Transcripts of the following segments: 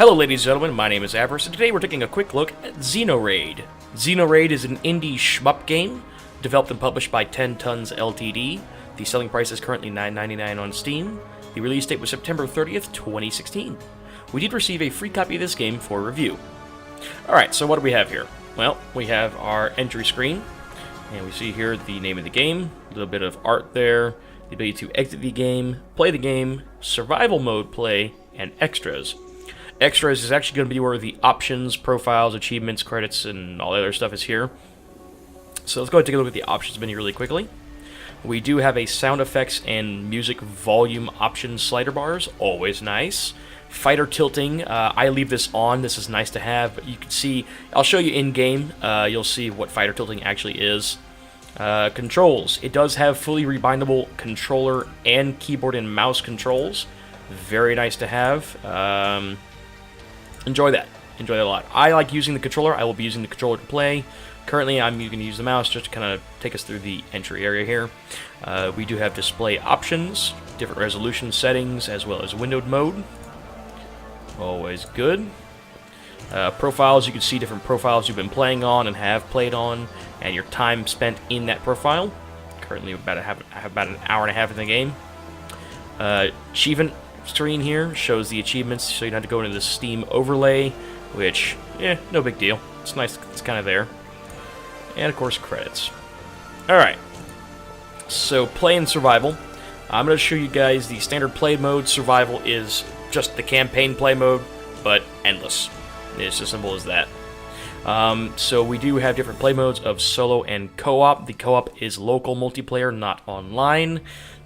Hello ladies and gentlemen, my name is Avarice, and today we're taking a quick look at Xenoraid. Xenoraid is an indie shmup game, developed and published by 10 Tons Ltd. The selling price is currently $9.99 on Steam. The release date was September 30th, 2016. We did receive a free copy of this game for review. Alright, so what do we have here? Well, we have our entry screen, and we see here the name of the game, a little bit of art there, the ability to exit the game, play the game, survival mode play, and extras. Extras is actually going to be where the options, profiles, achievements, credits, and all the other stuff is here. So let's go ahead and take a look at the options menu really quickly. We do have a sound effects and music volume options slider bars, always nice. Fighter tilting, I leave this on, this is nice to have, but you can see, I'll show you in game, you'll see what fighter tilting actually is. Controls, it does have fully rebindable controller and keyboard and mouse controls, very nice to have. Enjoy that a lot. I like using the controller, I will be using the controller to play. Currently I'm going to use the mouse just to kind of take us through the entry area here. We do have display options, different resolution settings, as well as windowed mode. Always good. Profiles, you can see different profiles you've been playing on and have played on, and your time spent in that profile. Currently about an hour and a half in the game. Achievement screen here shows the achievements, so you don't have to go into the Steam overlay, which, no big deal. It's nice, it's kind of there. And of course, credits. Alright, so play and survival. I'm going to show you guys the standard play mode. Survival is just the campaign play mode, but endless. It's as simple as that. So we do have different play modes of solo and co-op. The co-op is local multiplayer, not online.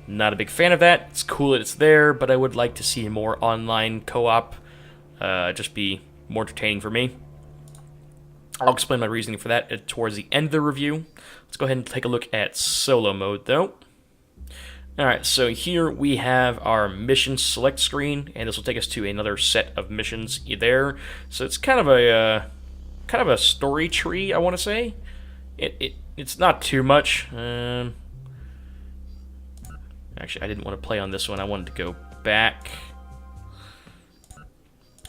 Not a big fan of that. It's cool that it's there, but I would like to see more online co-op. Just be more entertaining for me. I'll explain my reasoning for that towards the end of the review. Let's go ahead and take a look at solo mode, though. Alright, so here we have our mission select screen, and this will take us to another set of missions there. So it's kind of a story tree, I want to say. It's not too much. Actually, I didn't want to play on this one. I wanted to go back.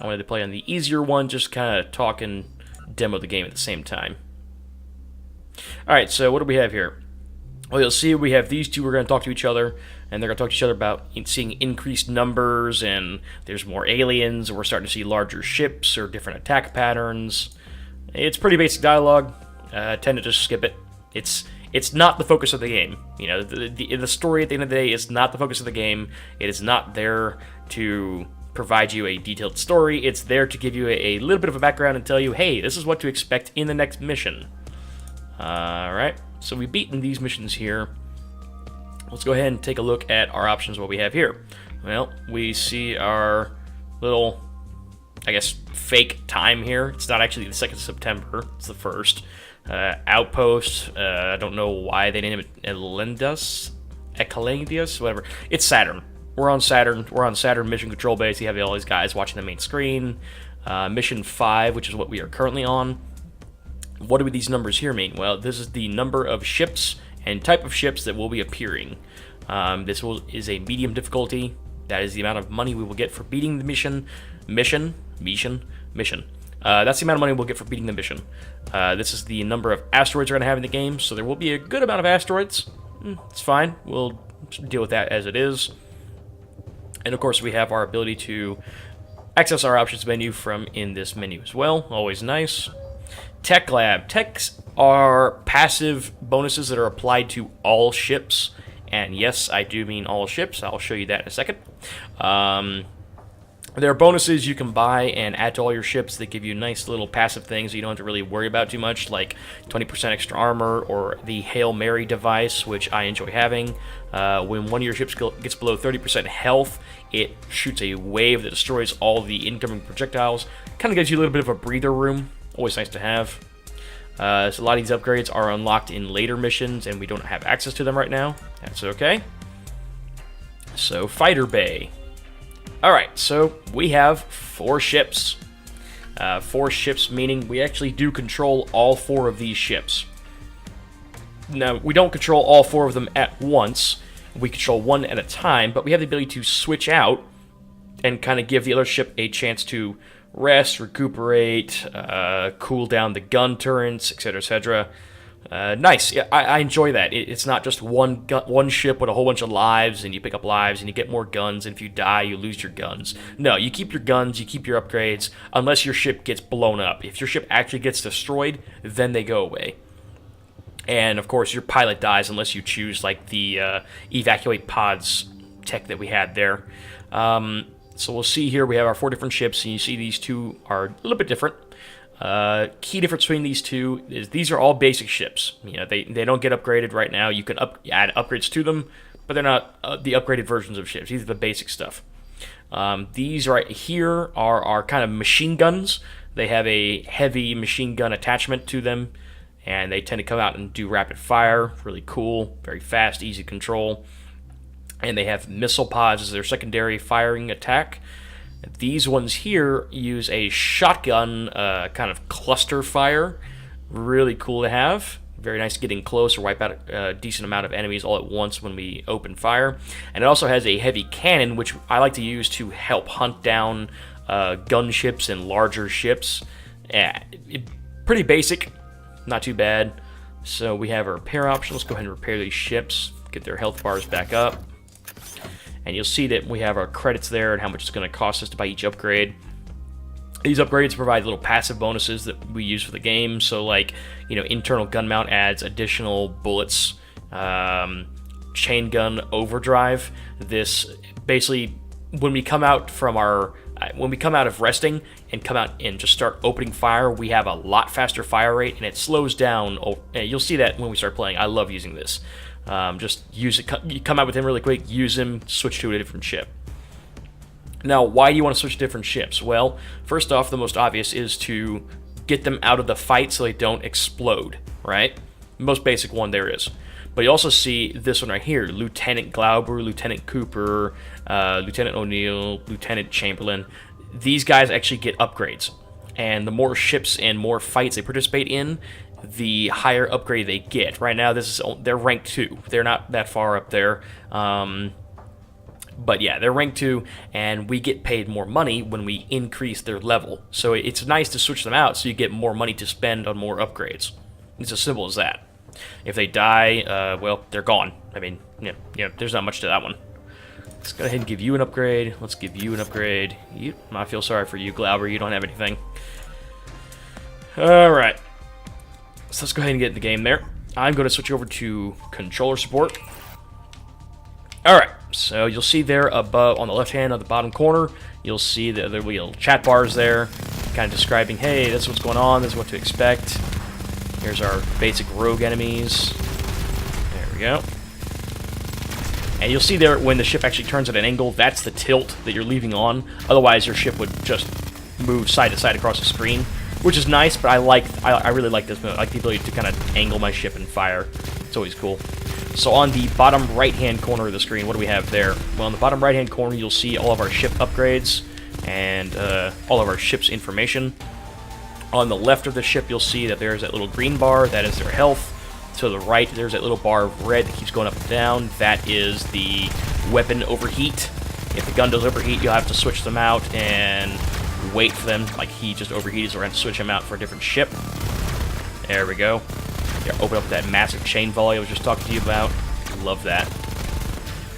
I wanted to play on the easier one, just kind of talk and demo the game at the same time. Alright, so what do we have here? Well, you'll see we have these two. We're going to talk to each other, and they're going to talk to each other about seeing increased numbers, and there's more aliens, we're starting to see larger ships or different attack patterns. It's pretty basic dialogue. I tend to just skip it. It's not the focus of the game. You know, the story at the end of the day is not the focus of the game. It is not there to provide you a detailed story. It's there to give you a little bit of a background and tell you, hey, this is what to expect in the next mission. Alright, so we've beaten these missions here. Let's go ahead and take a look at our options, what we have here. Well, we see our little, I guess, fake time here. It's not actually the 2nd of September, it's the 1st. Outpost, I don't know why they named it Ekalendius, whatever. It's Saturn. We're on Saturn Mission Control Base. You have all these guys watching the main screen. Mission 5, which is what we are currently on. What do these numbers here mean? Well, this is the number of ships and type of ships that will be appearing. This is a medium difficulty. That is the amount of money we will get for beating the mission. That's the amount of money we'll get for beating the mission. This is the number of asteroids we're going to have in the game, so there will be a good amount of asteroids. It's fine. We'll deal with that as it is. And of course, we have our ability to access our options menu from in this menu as well. Always nice. Tech Lab. Techs are passive bonuses that are applied to all ships. And yes, I do mean all ships. I'll show you that in a second. There are bonuses you can buy and add to all your ships that give you nice little passive things you don't have to really worry about too much, like 20% extra armor or the Hail Mary device, which I enjoy having. When one of your ships gets below 30% health, it shoots a wave that destroys all the incoming projectiles. Kind of gives you a little bit of a breather room. Always nice to have. So a lot of these upgrades are unlocked in later missions, and we don't have access to them right now. That's okay. So, Fighter Bay. Alright, so we have 4 ships. 4 ships meaning we actually do control all 4 of these ships. Now, we don't control all 4 of them at once. We control one at a time, but we have the ability to switch out and kind of give the other ship a chance to rest, recuperate, cool down the gun turrets, etc., etc. Nice. Yeah, I enjoy that. It's not just one ship with a whole bunch of lives, and you pick up lives, and you get more guns, and if you die, you lose your guns. No, you keep your guns, you keep your upgrades, unless your ship gets blown up. If your ship actually gets destroyed, then they go away. And, of course, your pilot dies unless you choose, like, the evacuate pods tech that we had there. So we'll see here, we have our 4 different ships, and you see these two are a little bit different. Key difference between these two is these are all basic ships. You know, they don't get upgraded right now. You can add upgrades to them, but they're not the upgraded versions of ships. These are the basic stuff. These right here are our kind of machine guns. They have a heavy machine gun attachment to them, and they tend to come out and do rapid fire. Really cool, very fast, easy to control. And they have missile pods as their secondary firing attack. These ones here use a shotgun kind of cluster fire. Really cool to have. Very nice getting close or wipe out a decent amount of enemies all at once when we open fire. And it also has a heavy cannon, which I like to use to help hunt down gunships and larger ships. Pretty basic, not too bad. So we have our repair option. Let's go ahead and repair these ships, get their health bars back up. And you'll see that we have our credits there and how much it's going to cost us to buy each upgrade. These upgrades provide little passive bonuses that we use for the game. So, like, you know, internal gun mount adds additional bullets, chain gun overdrive. This basically, when we come out of resting and come out and just start opening fire, we have a lot faster fire rate, and it slows down. You'll see that when we start playing. I love using this. Just use it. You come out with him really quick, use him, switch to a different ship. Now, why do you want to switch to different ships? Well, first off, the most obvious is to get them out of the fight so they don't explode, right? Most basic one there is. But you also see this one right here, Lieutenant Glauber, Lieutenant Cooper, Lieutenant O'Neill, Lieutenant Chamberlain. These guys actually get upgrades. And the more ships and more fights they participate in, the higher upgrade they get. Right now, they're rank 2. They're not that far up there. But yeah, they're rank 2, and we get paid more money when we increase their level. So it's nice to switch them out so you get more money to spend on more upgrades. It's as simple as that. If they die, well, they're gone. I mean, there's not much to that one. Let's go ahead and give you an upgrade. Let's give you an upgrade. I feel sorry for you, Glauber. You don't have anything. Alright. So let's go ahead and get in the game there. I'm going to switch over to controller support. Alright, so you'll see there above on the left hand of the bottom corner, you'll see the little chat bars there, kind of describing, hey, this is what's going on, this is what to expect. Here's our basic rogue enemies. There we go. And you'll see there when the ship actually turns at an angle, that's the tilt that you're leaving on. Otherwise, your ship would just move side to side across the screen, which is nice, but I really like this mode. I like the ability to kind of angle my ship and fire. It's always cool. So on the bottom right-hand corner of the screen, what do we have there? Well, on the bottom right-hand corner, you'll see all of our ship upgrades and all of our ship's information. On the left of the ship, you'll see that there's that little green bar. That is their health. To the right, there's that little bar of red that keeps going up and down. That is the weapon overheat. If the gun does overheat, you'll have to switch them out and wait for them. Like he just overheated, so we're going to switch him out for a different ship. There we go. Yeah, open up that massive chain volley I was just talking to you about. Love that.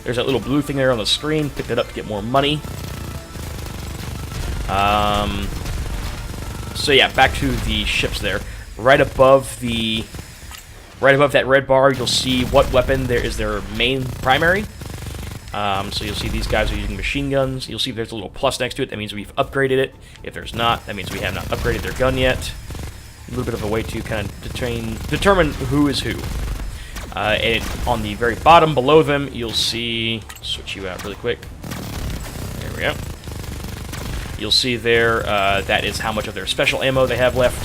There's that little blue thing there on the screen. Pick that up to get more money. So yeah, back to the ships there. Right above that red bar, you'll see what weapon there is their main primary. So you'll see these guys are using machine guns. You'll see there's a little plus next to it. That means we've upgraded it. If there's not, that means we have not upgraded their gun yet. A little bit of a way to kind of determine who is who. And on the very bottom below them, you'll see... Switch you out really quick. There we go. You'll see there, that is how much of their special ammo they have left.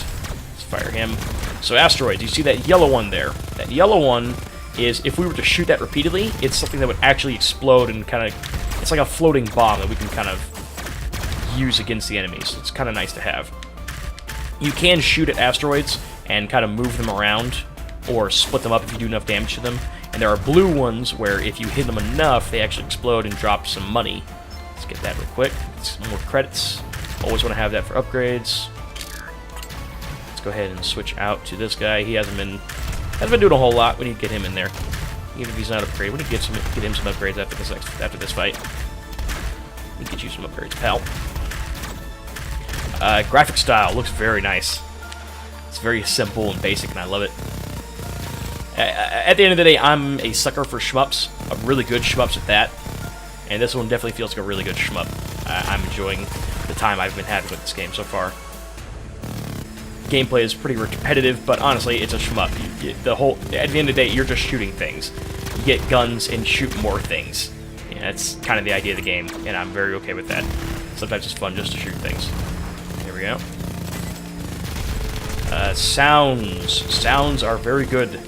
Let's fire him. So asteroids, you see that yellow one there. That yellow one is, if we were to shoot that repeatedly, it's something that would actually explode and kind of... It's like a floating bomb that we can kind of use against the enemies. It's kind of nice to have. You can shoot at asteroids and kind of move them around or split them up if you do enough damage to them. And there are blue ones where if you hit them enough, they actually explode and drop some money. Let's get that real quick. Some more credits. Always want to have that for upgrades. Let's go ahead and switch out to this guy. He hasn't been doing a whole lot. We need to get him in there. Even if he's not upgraded, we need to get him some upgrades after this fight. We can get you some upgrades, pal. Graphic style looks very nice. It's very simple and basic, and I love it. At the end of the day, I'm a sucker for shmups, really good shmups at that. And this one definitely feels like a really good shmup. I'm enjoying the time I've been having with this game so far. Gameplay is pretty repetitive, but honestly, it's a shmup. At the end of the day, you're just shooting things. You get guns and shoot more things. Yeah, that's kind of the idea of the game, and I'm very okay with that. Sometimes it's fun just to shoot things. Here we go. Sounds. Sounds are very good.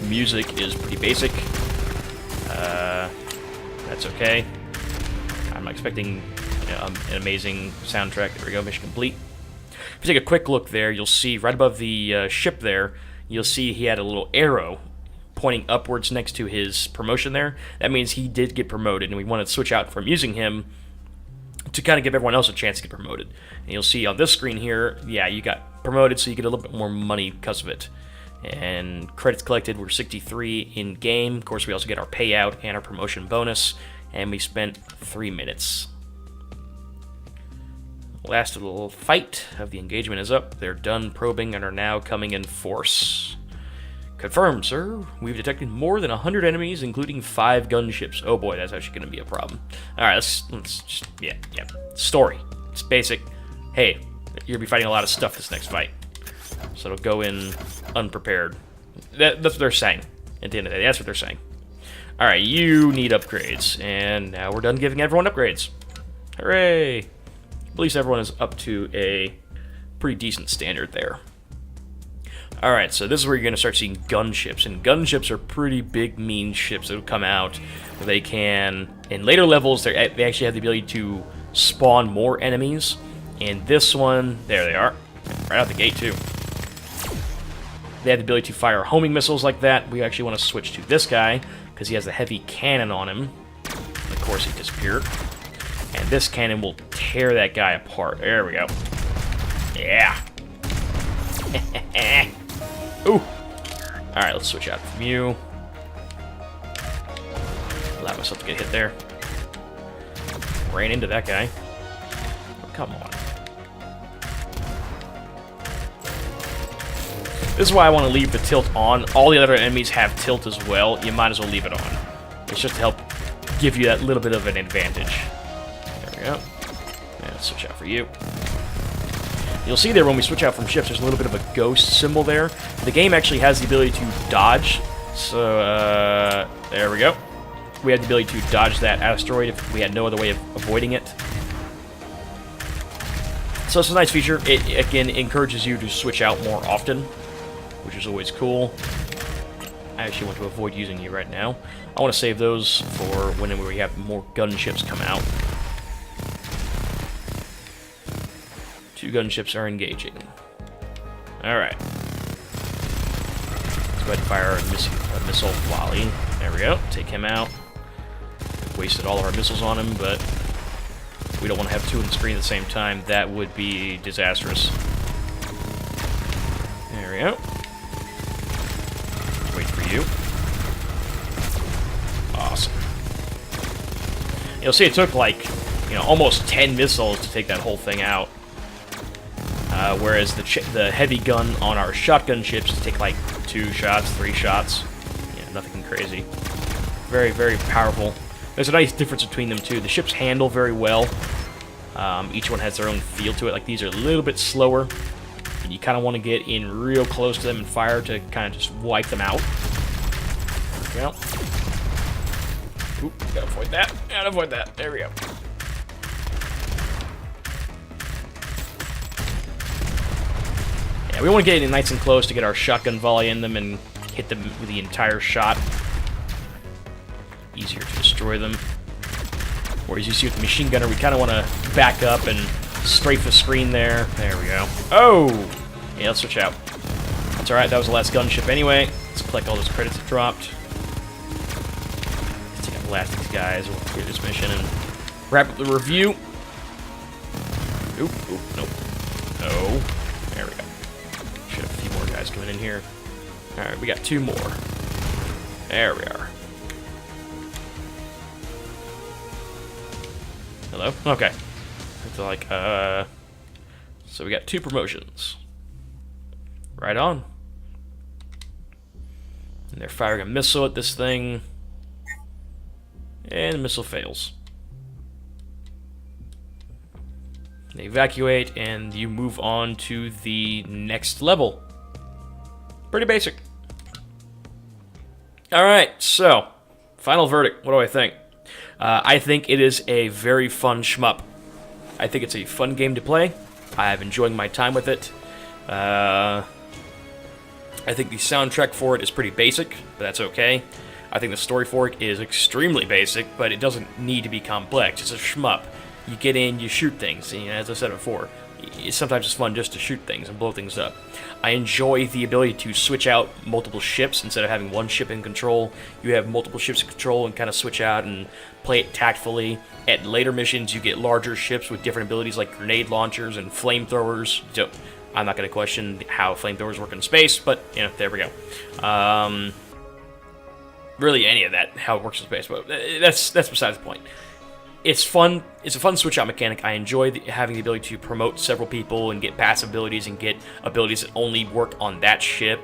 Music is pretty basic. That's okay. I'm expecting an amazing soundtrack. There we go, mission complete. If you take a quick look there, you'll see right above the ship there, you'll see he had a little arrow pointing upwards next to his promotion there. That means he did get promoted, and we wanted to switch out from using him to kind of give everyone else a chance to get promoted. And you'll see on this screen here, yeah, you got promoted, so you get a little bit more money because of it. And credits collected were 63 in-game. Of course, we also get our payout and our promotion bonus, and we spent 3 minutes. Last little fight of the engagement is up. They're done probing and are now coming in force. Confirmed, sir. We've detected more than 100 enemies, including 5 gunships. Oh boy, that's actually going to be a problem. Alright, let's just, yeah. Story. It's basic. Hey, you're going to be fighting a lot of stuff this next fight. So it'll go in unprepared. That's what they're saying. At the end of the day, that's what they're saying. Alright, you need upgrades. And now we're done giving everyone upgrades. Hooray! At least everyone is up to a pretty decent standard there. Alright, so this is where you're going to start seeing gunships. And gunships are pretty big, mean ships that will come out. They can, in later levels, they actually have the ability to spawn more enemies. And this one, there they are. Right out the gate, too. They have the ability to fire homing missiles like that. We actually want to switch to this guy, because he has a heavy cannon on him. Of course, he disappeared. And this cannon will tear that guy apart. There we go. Yeah. Ooh. Alright, let's switch out from you. Allow myself to get hit there. Ran into that guy. Oh, come on. This is why I want to leave the tilt on. All the other enemies have tilt as well. You might as well leave it on. It's just to help give you that little bit of an advantage. There we go. And let's switch out for you. You'll see there when we switch out from ships, there's a little bit of a ghost symbol there. The game actually has the ability to dodge. So, there we go. We had the ability to dodge that asteroid if we had no other way of avoiding it. So it's a nice feature. It, again, encourages you to switch out more often, which is always cool. I actually want to avoid using you right now. I want to save those for when we have more gunships come out. 2 gunships are engaging. Alright. Let's go ahead and fire a missile volley. There we go. Take him out. Wasted all of our missiles on him, but we don't want to have 2 on the screen at the same time. That would be disastrous. There we go. Wait for you. Awesome. You'll see it took like, almost 10 missiles to take that whole thing out. Whereas the heavy gun on our shotgun ships take like 2 shots, 3 shots. Yeah, nothing crazy. Very, very powerful. There's a nice difference between them too. The ships handle very well. Each one has their own feel to it. Like these are a little bit slower. And you kind of want to get in real close to them and fire to kind of just wipe them out. Well, oop, gotta avoid that. Gotta avoid that. There we go. Yeah, we want to get in nice and close to get our shotgun volley in them and hit them with the entire shot. Easier to destroy them. Whereas you see with the machine gunner, we kind of want to back up and strafe the screen there. There we go. Oh! Yeah, let's switch out. That's alright, that was the last gunship anyway. Let's collect all those credits that dropped. Let's take out the last of these guys. We'll clear this mission and wrap up the review. Oop, oop, nope. No. There we go. Should have a few more guys coming in here. Alright, we got 2 more. There we are. Hello? Okay. It's like, so we got 2 promotions. Right on. And they're firing a missile at this thing. And the missile fails. They evacuate, and you move on to the next level. Pretty basic. Alright, so, final verdict. What do I think? I think it is a very fun shmup. I think it's a fun game to play. I'm enjoying my time with it. I think the soundtrack for it is pretty basic, but that's okay. I think the story for it is extremely basic, but it doesn't need to be complex. It's a shmup. You get in, you shoot things, and as I said before, sometimes it's fun just to shoot things and blow things up. I enjoy the ability to switch out multiple ships instead of having one ship in control. You have multiple ships in control and kind of switch out and play it tactfully. At later missions, you get larger ships with different abilities like grenade launchers and flamethrowers. So I'm not going to question how flamethrowers work in space, but, you know, there we go. Really, any of that, how it works in space, but that's besides the point. It's fun. It's a fun switch-out mechanic. I enjoy having the ability to promote several people and get passive abilities and get abilities that only work on that ship,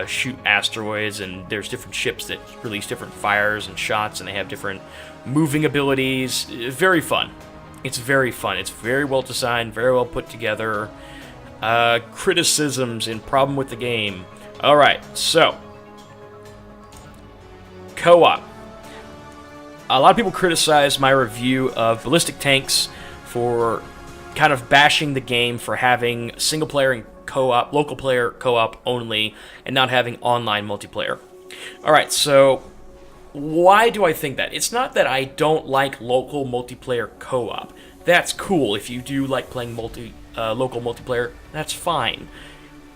shoot asteroids, and there's different ships that release different fires and shots, and they have different moving abilities. Very fun. It's very fun. It's very well designed, very well put together. Criticisms and problem with the game. Alright, so. Co-op. A lot of people criticize my review of Ballistic Tanks for kind of bashing the game for having single-player and co-op, local player co-op only, and not having online multiplayer. Alright, so why do I think that? It's not that I don't like local multiplayer co-op. That's cool. If you do like playing local multiplayer, that's fine.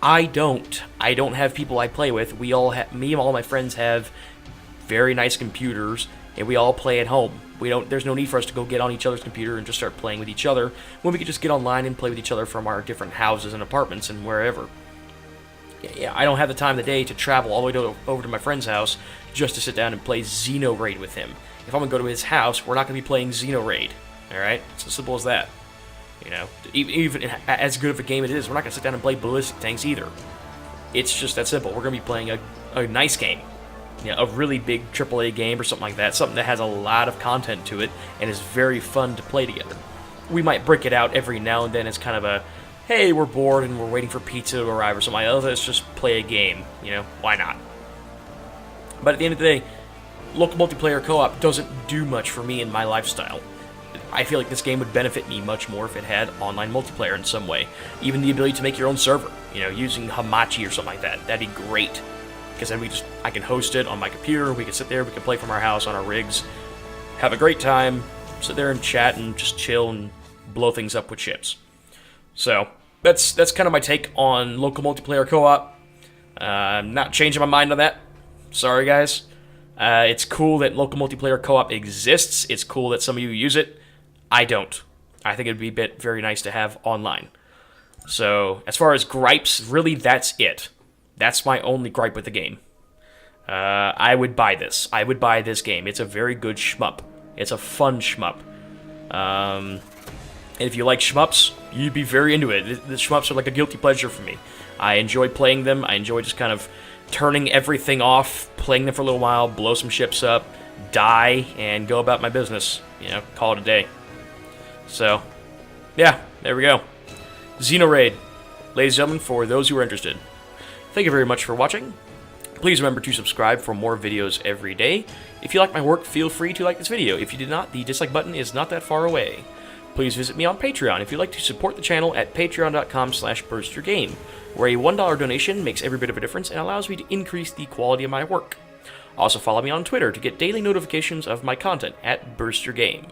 I don't. I don't have people I play with. Me and all my friends have very nice computers, and we all play at home. There's no need for us to go get on each other's computer and just start playing with each other when we could just get online and play with each other from our different houses and apartments and wherever. Yeah, I don't have the time of the day to travel all the way over to my friend's house just to sit down and play Xenoraid with him. If I'm going to go to his house, we're not going to be playing Xenoraid. Alright? It's as simple as that. You know, even as good of a game as it is, we're not going to sit down and play Ballistic Tanks either. It's just that simple. We're going to be playing a nice game. You know, a really big AAA game or something like that. Something that has a lot of content to it and is very fun to play together. We might break it out every now and then as kind of a, hey, we're bored and we're waiting for pizza to arrive or something like that. Let's just play a game. You know, why not? But at the end of the day, local multiplayer co-op doesn't do much for me in my lifestyle. I feel like this game would benefit me much more if it had online multiplayer in some way. Even the ability to make your own server, you know, using Hamachi or something like that. That'd be great. Because then I can host it on my computer, we can sit there, we can play from our house on our rigs, have a great time, sit there and chat and just chill and blow things up with ships. So, that's kind of my take on local multiplayer co-op. I'm not changing my mind on that. Sorry, guys. It's cool that local multiplayer co-op exists. It's cool that some of you use it. I don't. I think it'd be very nice to have online. So, as far as gripes, really that's it. That's my only gripe with the game. I would buy this. I would buy this game. It's a very good shmup. It's a fun shmup. And if you like shmups, you'd be very into it. The shmups are like a guilty pleasure for me. I enjoy playing them. I enjoy just kind of turning everything off, playing them for a little while, blow some ships up, die, and go about my business. You know, call it a day. So, yeah, there we go. Xenoraid. Ladies and gentlemen, for those who are interested. Thank you very much for watching. Please remember to subscribe for more videos every day. If you like my work, feel free to like this video. If you did not, the dislike button is not that far away. Please visit me on Patreon if you'd like to support the channel at patreon.com/burstyourgame, where a $1 donation makes every bit of a difference and allows me to increase the quality of my work. Also follow me on Twitter to get daily notifications of my content at burstyourgame.